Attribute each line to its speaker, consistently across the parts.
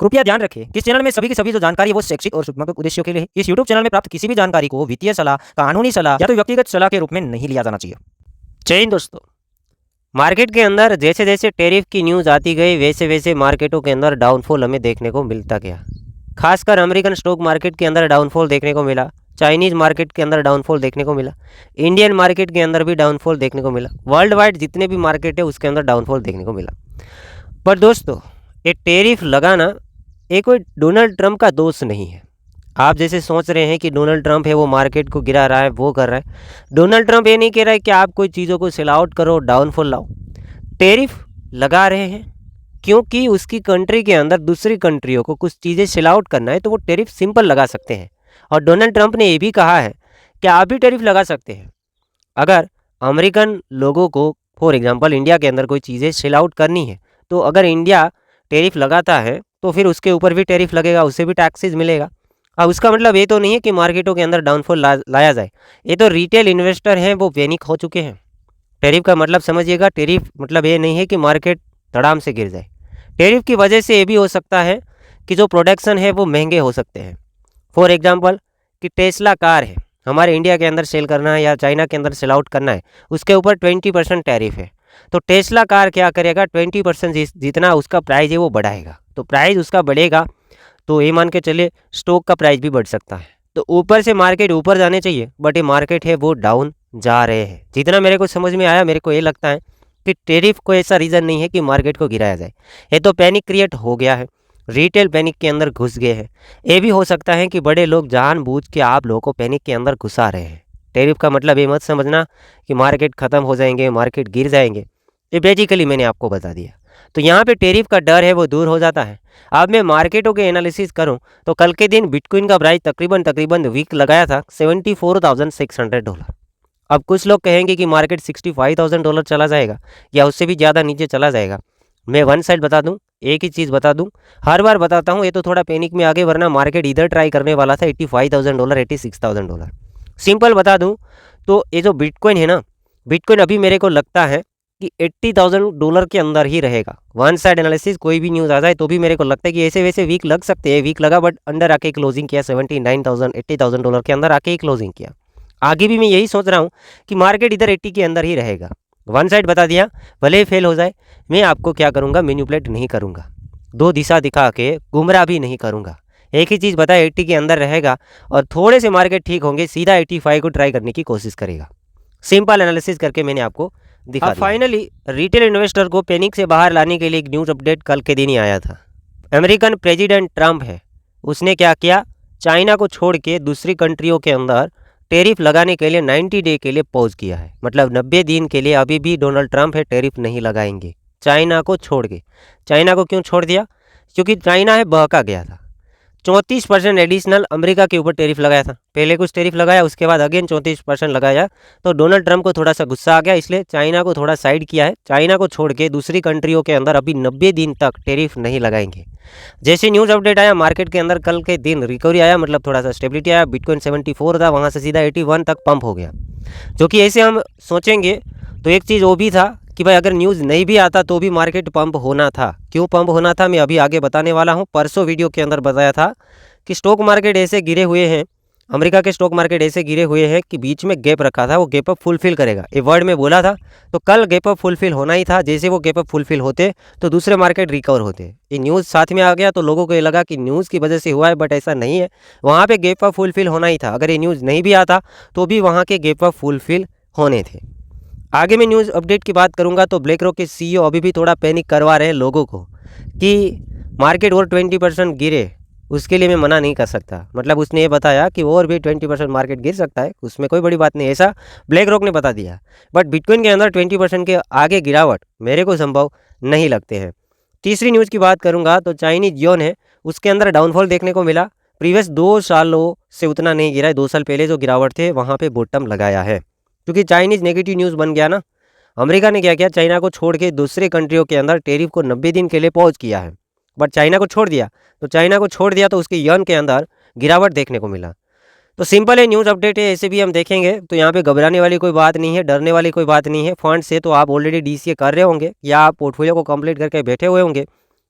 Speaker 1: कृपया ध्यान रखें कि इस चैनल में सभी की सभी जो जानकारी है वो शैक्षिक और सूचनात्मक उद्देश्यों के लिए है। इस यूट्यूब चैनल में प्राप्त किसी भी जानकारी को वित्तीय सलाह, कानूनी सलाह या तो व्यक्तिगत सलाह के रूप में नहीं लिया जाना चाहिए।
Speaker 2: जय हिंद दोस्तों। मार्केट के अंदर जैसे जैसे टैरिफ की न्यूज़ आती गई वैसे वैसे मार्केटों के अंदर डाउनफॉल हमें देखने को मिलता गया। खासकर अमेरिकन स्टॉक मार्केट के अंदर डाउनफॉल देखने को मिला, चाइनीज़ मार्केट के अंदर डाउनफॉल देखने को मिला, इंडियन मार्केट के अंदर भी डाउनफॉल देखने को मिला, वर्ल्ड वाइड जितने भी मार्केट है उसके अंदर डाउनफॉल देखने को मिला। पर दोस्तों, ये टैरिफ लगाना ये कोई डोनाल्ड ट्रंप का दोष नहीं है। आप जैसे सोच रहे हैं कि डोनाल्ड ट्रंप है वो मार्केट को गिरा रहा है, वो कर रहा है। डोनाल्ड ट्रंप ये नहीं कह रहा है कि आप कोई चीज़ों को सेल आउट करो, डाउनफॉल लाओ। टैरिफ लगा रहे हैं क्योंकि उसकी कंट्री के अंदर दूसरी कंट्रियों को कुछ चीज़ें सेल आउट करना है तो वो टैरिफ सिंपल लगा सकते हैं। और डोनाल्ड ट्रंप ने ये भी कहा है कि आप भी टैरिफ लगा सकते हैं। अगर अमेरिकन लोगों को फॉर एग्जांपल इंडिया के अंदर कोई चीज़ें सेल आउट करनी है तो अगर इंडिया टैरिफ लगाता है तो फिर उसके ऊपर भी टैरिफ लगेगा, उससे भी टैक्सेस मिलेगा। अब उसका मतलब ये तो नहीं है कि मार्केटों के अंदर डाउनफॉल लाया जाए। ये तो रिटेल इन्वेस्टर हैं वो पैनिक हो चुके हैं। टैरिफ का मतलब समझिएगा, टैरिफ मतलब ये नहीं है कि मार्केट धड़ाम से गिर जाए। टैरिफ की वजह से ये भी हो सकता है कि जो प्रोडक्शन है वो महंगे हो सकते हैं। फॉर एग्जांपल कि टेस्ला कार है, हमारे इंडिया के अंदर सेल करना है या चाइना के अंदर सेल आउट करना है, उसके ऊपर 20% टैरिफ है। तो टेस्ला कार क्या करेगा, 20% जितना उसका प्राइस है वो बढ़ाएगा। तो प्राइस उसका बढ़ेगा तो ये मान के चलिए स्टॉक का प्राइस भी बढ़ सकता है। तो ऊपर से मार्केट ऊपर जाने चाहिए, बट ये मार्केट है वो डाउन जा रहे हैं। जितना मेरे को समझ में आया, मेरे को ये लगता है कि टैरिफ कोई ऐसा रीज़न नहीं है कि मार्केट को गिराया जाए। ये तो पैनिक क्रिएट हो गया है, रिटेल पैनिक के अंदर घुस गए हैं। ये भी हो सकता है कि बड़े लोग जानबूझ के आप लोगों को पैनिक के अंदर घुसा रहे हैं। टैरिफ का मतलब ये मत समझना कि मार्केट ख़त्म हो जाएंगे, मार्केट गिर जाएंगे। ये बेसिकली मैंने आपको बता दिया। तो यहाँ पे टैरिफ का डर है वो दूर हो जाता है। अब मैं मार्केटों के एनालिसिस करूँ तो कल के दिन बिटकॉइन का प्राइस तकरीबन वीक लगाया था $74,600। अब कुछ लोग कहेंगे कि मार्केट $65,000 चला जाएगा या उससे भी ज़्यादा नीचे चला जाएगा। मैं वन साइड बता दूं, एक ही चीज़ बता दूं, हर बार बताता हूं, ये तो थोड़ा पैनिक में आगे, वरना मार्केट इधर ट्राई करने वाला था $85,000, $86,000। सिंपल बता दूं तो ये जो बिटकॉइन है ना, बिटकॉइन अभी मेरे को लगता है कि $80,000 के अंदर ही रहेगा। वन साइड एनालिसिस कोई भी न्यूज़ आ जाए तो भी मेरे को लगता है कि ऐसे वैसे वीक लग सकते हैं। वीक लगा बट अंडर आके क्लोजिंग किया, $79,000 $80,000 के अंदर आके ही क्लोजिंग किया। आगे भी मैं यही सोच रहा हूँ कि मार्केट इधर 80 के अंदर ही रहेगा। वन साइड बता दिया, भले ही फेल हो जाए, मैं आपको क्या करूँगा, मैनिपुलेट नहीं करूँगा, दो दिशा दिखा के गुमराह भी नहीं करूँगा। एक ही चीज़ बताया, 80 के अंदर रहेगा और थोड़े से मार्केट ठीक होंगे सीधा 85 को ट्राई करने की कोशिश करेगा। सिंपल एनालिसिस करके मैंने आपको दिखा दिया। फाइनली रिटेल इन्वेस्टर को पैनिक से बाहर लाने के लिए एक न्यूज़ अपडेट कल के दिन ही आया था। अमेरिकन प्रेसिडेंट ट्रंप है, उसने क्या किया, चाइना को छोड़ के दूसरी कंट्रियों के अंदर टैरिफ लगाने के लिए 90 डे के लिए पॉज किया है। मतलब 90 दिन के लिए अभी भी डोनाल्ड ट्रंप है टैरिफ नहीं लगाएंगे चाइना को छोड़ के। चाइना को क्यों छोड़ दिया, क्योंकि चाइना है बहका गया था। 34% एडिशनल अमेरिका के ऊपर टैरिफ लगाया था। पहले कुछ टैरिफ लगाया, उसके बाद अगेन 34% लगाया। तो डोनाल्ड ट्रंप को थोड़ा सा गुस्सा आ गया, इसलिए चाइना को थोड़ा साइड किया है। चाइना को छोड़ के दूसरी कंट्रियों के अंदर अभी 90 दिन तक टैरिफ नहीं लगाएंगे। जैसे न्यूज़ अपडेट आया, मार्केट के अंदर कल के दिन रिकवरी आया, मतलब थोड़ा सा स्टेबिलिटी आया। बिटकॉइन 74 था, वहाँ से सीधा 81 तक पंप हो गया। जो कि ऐसे हम सोचेंगे तो एक चीज़ वो भी था कि भाई अगर न्यूज़ नहीं भी आता तो भी मार्केट पंप होना था। क्यों पंप होना था, मैं अभी आगे बताने वाला हूँ। परसों वीडियो के अंदर बताया था कि स्टॉक मार्केट ऐसे गिरे हुए हैं, अमेरिका के स्टॉक मार्केट ऐसे गिरे हुए हैं कि बीच में गैप रखा था, वो गैप अप फुलफिल करेगा, ये वर्ड में बोला था। तो कल गैप अप फुलफिल होना ही था। जैसे वो गैप अप फुलफिल होते तो दूसरे मार्केट रिकवर होते। ये न्यूज़ साथ में आ गया तो लोगों को ये लगा कि न्यूज़ की वजह से हुआ है, बट ऐसा नहीं है। वहाँ पे गैप अप फुलफिल होना ही था। अगर ये न्यूज़ नहीं भी आता तो भी वहाँ के गैप अप फुलफिल होने थे। आगे मैं न्यूज़ अपडेट की बात करूंगा तो ब्लैक रॉक के सीईओ अभी भी थोड़ा पैनिक करवा रहे हैं लोगों को कि मार्केट और 20% गिरे, उसके लिए मैं मना नहीं कर सकता। मतलब उसने ये बताया कि और भी 20% मार्केट गिर सकता है, उसमें कोई बड़ी बात नहीं, ऐसा ब्लैक रॉक ने बता दिया। बट बिटकॉइन के अंदर 20% के आगे गिरावट मेरे को संभव नहीं लगते हैं। तीसरी न्यूज़ की बात करूँगा तो चाइनीज युआन है, उसके अंदर डाउनफॉल देखने को मिला। प्रीवियस 2 सालों से उतना नहीं गिरा है। 2 साल पहले जो गिरावट थे वहाँ पर बॉटम लगाया है, क्योंकि चाइनीज़ नेगेटिव न्यूज़ बन गया ना। अमेरिका ने क्या किया, चाइना को छोड़ के दूसरे कंट्रियों के अंदर टैरिफ को 90 दिन के लिए पॉज किया है। बट चाइना को छोड़ दिया तो उसके यन के अंदर गिरावट देखने को मिला। तो सिंपल है, न्यूज़ अपडेट है, ऐसे भी हम देखेंगे तो यहाँ पे घबराने वाली कोई बात नहीं है, डरने वाली कोई बात नहीं है। फंड से तो आप ऑलरेडी डीसीए कर रहे होंगे या आप पोर्टफोलियो को कंप्लीट करके बैठे हुए होंगे,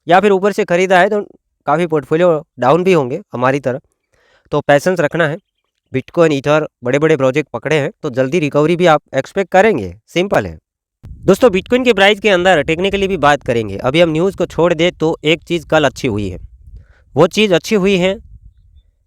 Speaker 2: या फिर ऊपर से खरीदा है तो काफ़ी पोर्टफोलियो डाउन भी होंगे हमारी तरफ, तो पैसेंस रखना है। बिटकॉइन, ईथर बड़े बड़े प्रोजेक्ट पकड़े हैं तो जल्दी रिकवरी भी आप एक्सपेक्ट करेंगे, सिंपल है। दोस्तों बिटकॉइन के प्राइस के अंदर टेक्निकली भी बात करेंगे। अभी हम न्यूज़ को छोड़ दे तो एक चीज़ कल अच्छी हुई है, वो चीज़ अच्छी हुई है,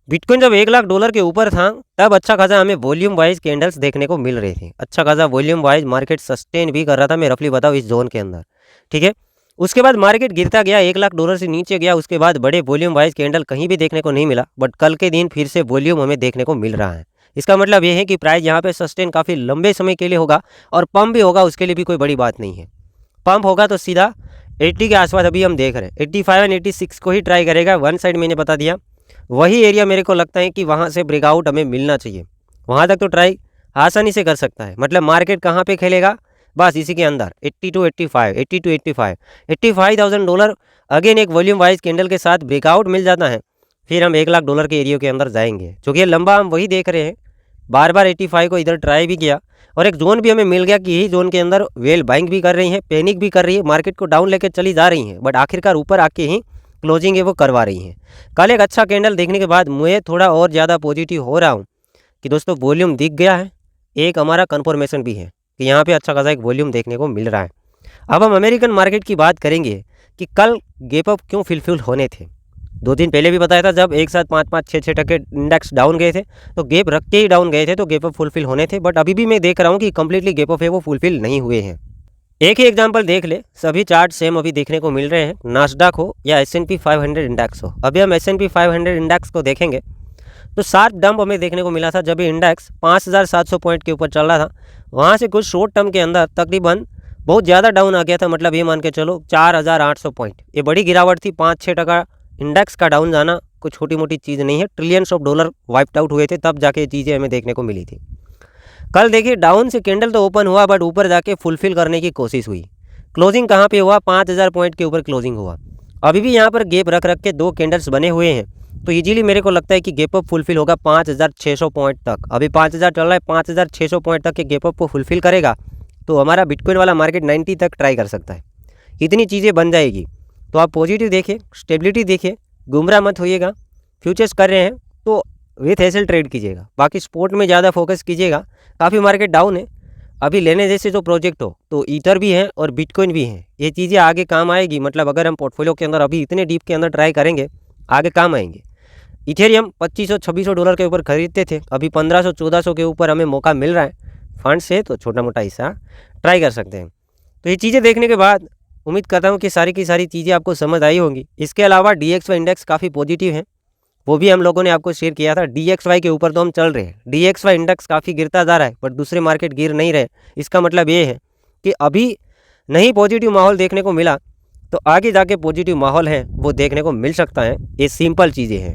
Speaker 2: बिटकॉइन जब $1,00,000 के ऊपर था तब अच्छा खासा हमें वॉल्यूम वाइज कैंडल्स देखने को मिल रहे थे। अच्छा खासा वॉल्यूम वाइज मार्केट सस्टेन भी कर रहा था, मैं रफली बताऊँ इस जोन के अंदर, ठीक है। उसके बाद मार्केट गिरता गया, $1,00,000 से नीचे गया, उसके बाद बड़े वॉल्यूम वाइज कैंडल कहीं भी देखने को नहीं मिला, बट कल के दिन फिर से वॉल्यूम हमें देखने को मिल रहा है। इसका मतलब ये है कि प्राइस यहाँ पे सस्टेन काफ़ी लंबे समय के लिए होगा और पंप भी होगा, उसके लिए भी कोई बड़ी बात नहीं है। पंप होगा तो सीधा 80 के आसपास अभी हम देख रहे हैं, 85 एंड 86 को ही ट्राई करेगा। वन साइड मैंने बता दिया, वही एरिया मेरे को लगता है कि वहाँ से ब्रेकआउट हमें मिलना चाहिए, वहाँ तक तो ट्राई आसानी से कर सकता है। मतलब मार्केट कहाँ पे खेलेगा, बस इसी के अंदर 80 to 85, 80 to 85, $85,000 अगेन एक वॉल्यूम वाइज कैंडल के साथ ब्रेकआउट मिल जाता है, फिर हम $1,00,000 के एरिया के अंदर जाएंगे। चूँकि ये लंबा हम वही देख रहे हैं, बार बार 85 को इधर ट्राई भी किया और एक जोन भी हमें मिल गया कि यही जोन के अंदर वेल बाइंग भी कर रही है, पैनिक भी कर रही है, मार्केट को डाउन लेकर चली जा रही हैं, बट आखिरकार ऊपर आके ही क्लोजिंग है वो करवा रही हैं। कल एक अच्छा कैंडल देखने के बाद मैं थोड़ा और ज़्यादा पॉजिटिव हो रहा हूँ कि दोस्तों वॉल्यूम दिख गया है, एक हमारा कन्फर्मेशन भी है कि यहाँ पे अच्छा खासा एक वॉल्यूम देखने को मिल रहा है। अब हम अमेरिकन मार्केट की बात करेंगे कि कल गैप अप क्यों फुलफिल होने थे। 2 दिन पहले भी बताया था, जब एक साथ 5-5, 6-6 टके इंडेक्स डाउन गए थे तो गैप रख के ही डाउन गए थे, तो गैप अप फुलफिल होने थे। बट अभी भी मैं देख रहा हूँ कि कंप्लीटली गैप अप है वो फुलफिल नहीं हुए हैं। एक ही एग्जांपल देख ले, सभी चार्ट सेम अभी देखने को मिल रहे हैं, नास्डॉक हो या S&P 500 इंडेक्स हो। अभी हम S&P 500 इंडेक्स को देखेंगे तो शार्प डंप हमें देखने को मिला था जब ये इंडेक्स 5,700 पॉइंट के ऊपर चल रहा था। वहाँ से कुछ शॉर्ट टर्म के अंदर तकरीबन बहुत ज़्यादा डाउन आ गया था, मतलब ये मान के चलो 4,800 पॉइंट, ये बड़ी गिरावट थी। 5-6 टका इंडेक्स का डाउन जाना कोई छोटी मोटी चीज़ नहीं है, trillions of dollar wiped out हुए थे, तब जाके ये चीज़ें हमें देखने को मिली थी। कल देखिए डाउन से कैंडल तो ओपन हुआ, बट ऊपर जाके फुलफिल करने की कोशिश हुई। क्लोजिंग कहाँ पे हुआ, 5,000 पॉइंट के ऊपर क्लोजिंग हुआ। अभी भी यहाँ पर गैप रख के 2 कैंडल्स बने हुए हैं, तो इजीली मेरे को लगता है कि गैप अप फुलफिल होगा 5,600 पॉइंट तक। अभी 5,000 चल रहा है, 5,600 पॉइंट तक के गैप अप को फुलफिल करेगा तो हमारा बिटकॉइन वाला मार्केट 90 तक ट्राई कर सकता है। इतनी चीज़ें बन जाएगी, तो आप पॉजिटिव देखिए, स्टेबिलिटी देखिए, गुमराह मत होइएगा। फ्यूचर्स कर रहे हैं तो विथ एसेल ट्रेड कीजिएगा, बाकी स्पोर्ट में ज़्यादा फोकस कीजिएगा। काफ़ी मार्केट डाउन है, अभी लेने जैसे जो प्रोजेक्ट हो तो ईथर भी है और बिटकॉइन भी है, ये चीज़ें आगे काम आएगी। मतलब अगर हम पोर्टफोलियो के अंदर अभी इतने डीप के अंदर ट्राई करेंगे, आगे काम आएंगे। इथेरियम $2,500-$2,600 के ऊपर खरीदते थे, अभी 1,500-1,400 के ऊपर हमें मौका मिल रहा है। फंड से तो छोटा मोटा हिस्सा ट्राई कर सकते हैं। तो ये चीज़ें देखने के बाद उम्मीद करता हूँ कि सारी की सारी चीज़ें आपको समझ आई होंगी। इसके अलावा DXY इंडेक्स काफ़ी पॉजिटिव है, वो भी हम लोगों ने आपको शेयर किया था। DXY के ऊपर तो हम चल रहे हैं, DXY इंडेक्स काफ़ी गिरता जा रहा है, बट दूसरे मार्केट गिर नहीं रहे। इसका मतलब ये है कि अभी नहीं पॉजिटिव माहौल देखने को मिला, तो आगे जाके पॉजिटिव माहौल है वो देखने को मिल सकता है। ये सिंपल चीज़ें हैं।